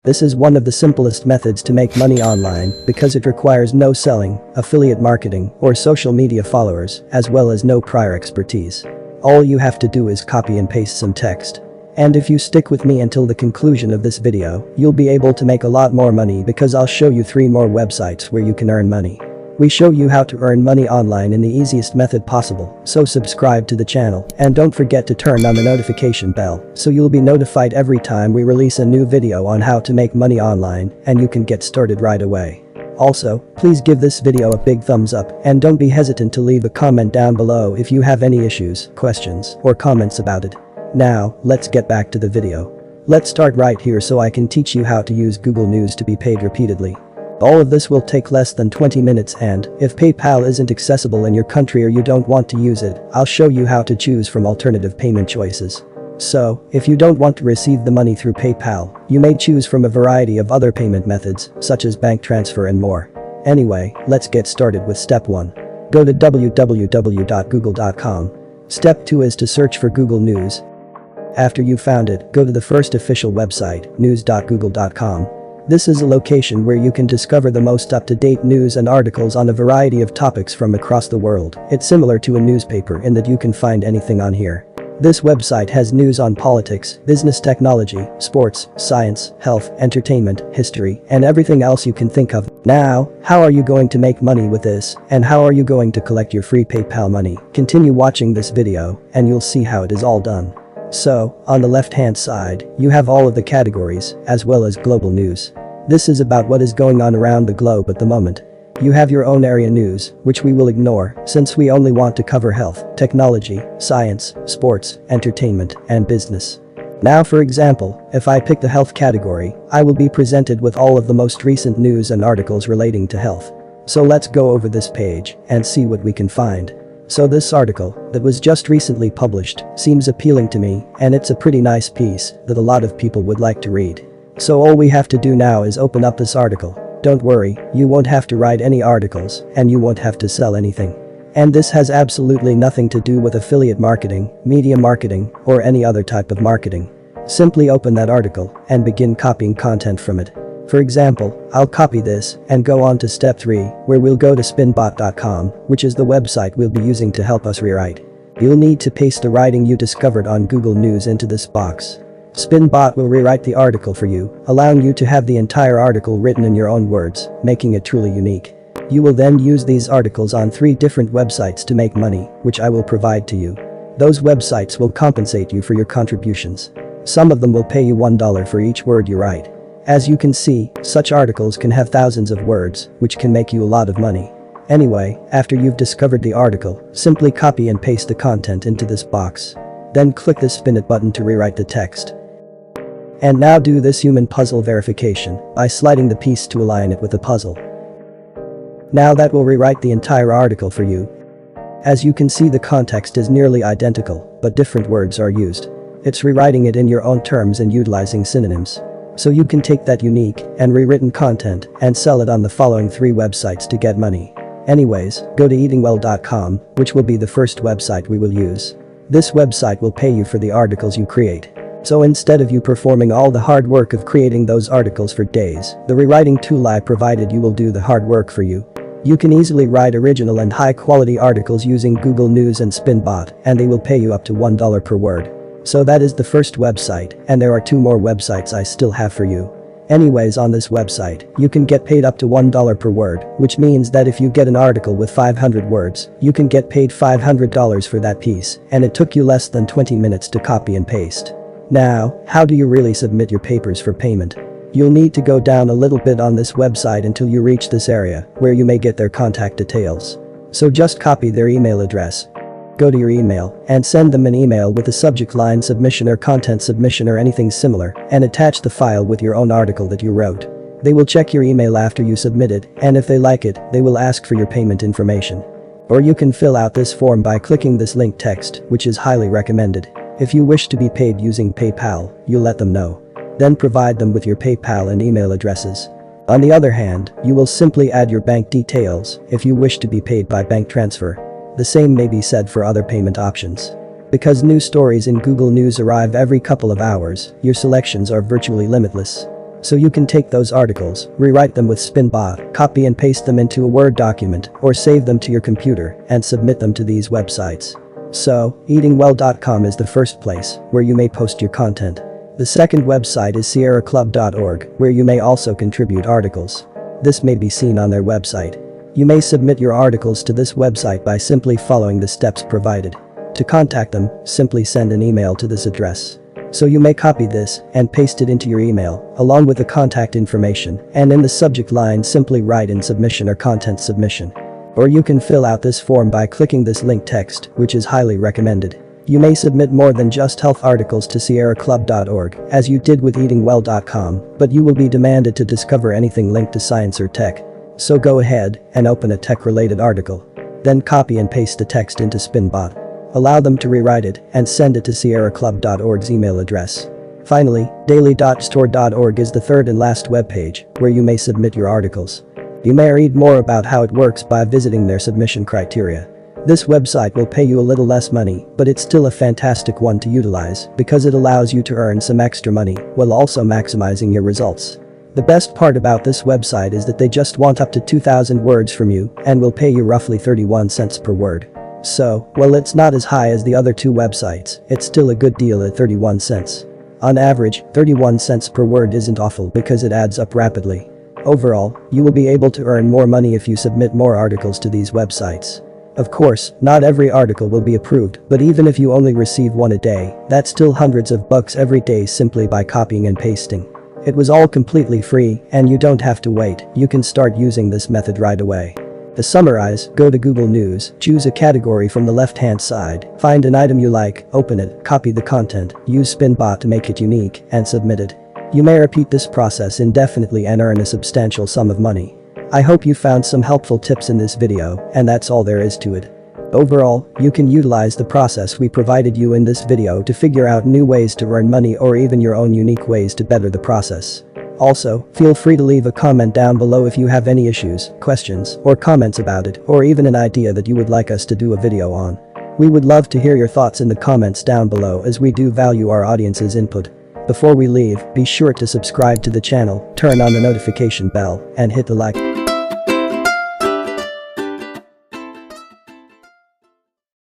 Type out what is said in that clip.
This is one of the simplest methods to make money online because it requires no selling, affiliate marketing, or social media followers, as well as no prior expertise. All you have to do is copy and paste some text. And if you stick with me until the conclusion of this video, you'll be able to make a lot more money because I'll show you 3 more websites where you can earn money. We show you how to earn money online in the easiest method possible, so subscribe to the channel and don't forget to turn on the notification bell so you'll be notified every time we release a new video on how to make money online and you can get started right away. Also, please give this video a big thumbs up and don't be hesitant to leave a comment down below if you have any issues, questions, or comments about it. Now, let's get back to the video. Let's start right here so I can teach you how to use Google News to be paid repeatedly. All of this will take less than 20 minutes and, if PayPal isn't accessible in your country or you don't want to use it, I'll show you how to choose from alternative payment choices. So, if you don't want to receive the money through PayPal, you may choose from a variety of other payment methods, such as bank transfer and more. Anyway, let's get started with step 1. Go to www.google.com. Step 2 is to search for Google News. After you've found it, go to the first official website, news.google.com. This is a location where you can discover the most up-to-date news and articles on a variety of topics from across the world. It's similar to a newspaper in that you can find anything on here. This website has news on politics, business, technology, sports, science, health, entertainment, history, and everything else you can think of. Now, how are you going to make money with this, and how are you going to collect your free PayPal money? Continue watching this video, and you'll see how it is all done. So, on the left-hand side, you have all of the categories, as well as global news. This is about what is going on around the globe at the moment. You have your own area news, which we will ignore, since we only want to cover health, technology, science, sports, entertainment, and business. Now for example, if I pick the health category, I will be presented with all of the most recent news and articles relating to health. So let's go over this page and see what we can find. So this article, that was just recently published, seems appealing to me, and it's a pretty nice piece that a lot of people would like to read. So all we have to do now is open up this article. Don't worry, you won't have to write any articles, and you won't have to sell anything. And this has absolutely nothing to do with affiliate marketing, media marketing, or any other type of marketing. Simply open that article and begin copying content from it. For example, I'll copy this and go on to step 3, where we'll go to spinbot.com, which is the website we'll be using to help us rewrite. You'll need to paste the writing you discovered on Google News into this box. Spinbot will rewrite the article for you, allowing you to have the entire article written in your own words, making it truly unique. You will then use these articles on 3 different websites to make money, which I will provide to you. Those websites will compensate you for your contributions. Some of them will pay you $1 for each word you write. As you can see, such articles can have thousands of words, which can make you a lot of money. Anyway, after you've discovered the article, simply copy and paste the content into this box. Then click the Spin It button to rewrite the text. And now do this human puzzle verification by sliding the piece to align it with the puzzle. Now that will rewrite the entire article for you. As you can see, the context is nearly identical, but different words are used. It's rewriting it in your own terms and utilizing synonyms. So you can take that unique and rewritten content and sell it on the following 3 websites to get money. Anyways, go to eatingwell.com, which will be the first website we will use. This website will pay you for the articles you create. So instead of you performing all the hard work of creating those articles for days, the rewriting tool I provided you will do the hard work for you. You can easily write original and high-quality articles using Google News and Spinbot, and they will pay you up to $1 per word. So that is the first website, and there are 2 more websites I still have for you. Anyways, on this website, you can get paid up to $1 per word, which means that if you get an article with 500 words, you can get paid $500 for that piece, and it took you less than 20 minutes to copy and paste. Now, how do you really submit your papers for payment? You'll need to go down a little bit on this website until you reach this area, where you may get their contact details. So just copy their email address. Go to your email and send them an email with the subject line submission or content submission or anything similar, and attach the file with your own article that you wrote. They will check your email after you submit it, and if they like it, they will ask for your payment information. Or you can fill out this form by clicking this link text, which is highly recommended. If you wish to be paid using PayPal, you let them know. Then provide them with your PayPal and email addresses. On the other hand, you will simply add your bank details if you wish to be paid by bank transfer. The same may be said for other payment options. Because news stories in Google News arrive every couple of hours, your selections are virtually limitless. So you can take those articles, rewrite them with Spinbot, copy and paste them into a Word document, or save them to your computer and submit them to these websites. So, eatingwell.com is the first place where you may post your content. The second website is sierraclub.org, where you may also contribute articles. This may be seen on their website. You may submit your articles to this website by simply following the steps provided. To contact them, simply send an email to this address. So you may copy this and paste it into your email, along with the contact information, and in the subject line simply write in submission or content submission. Or you can fill out this form by clicking this link text, which is highly recommended. You may submit more than just health articles to sierraclub.org, as you did with eatingwell.com, but you will be demanded to discover anything linked to science or tech. So go ahead and open a tech-related article. Then copy and paste the text into Spinbot. Allow them to rewrite it and send it to sierraclub.org's email address. Finally, daily.store.org is the third and last webpage where you may submit your articles. You may read more about how it works by visiting their submission criteria. This website will pay you a little less money, but it's still a fantastic one to utilize because it allows you to earn some extra money while also maximizing your results. The best part about this website is that they just want up to 2,000 words from you and will pay you roughly 31 cents per word. So, while it's not as high as the other two websites, it's still a good deal at 31 cents. On average, 31 cents per word isn't awful because it adds up rapidly. Overall, you will be able to earn more money if you submit more articles to these websites. Of course, not every article will be approved, but even if you only receive one a day, that's still hundreds of bucks every day simply by copying and pasting. It was all completely free, and you don't have to wait, you can start using this method right away. To summarize, go to Google News, choose a category from the left-hand side, find an item you like, open it, copy the content, use Spinbot to make it unique, and submit it. You may repeat this process indefinitely and earn a substantial sum of money. I hope you found some helpful tips in this video, and that's all there is to it. Overall, you can utilize the process we provided you in this video to figure out new ways to earn money or even your own unique ways to better the process. Also, feel free to leave a comment down below if you have any issues, questions, or comments about it, or even an idea that you would like us to do a video on. We would love to hear your thoughts in the comments down below as we do value our audience's input. Before we leave, be sure to subscribe to the channel, turn on the notification bell, and hit the like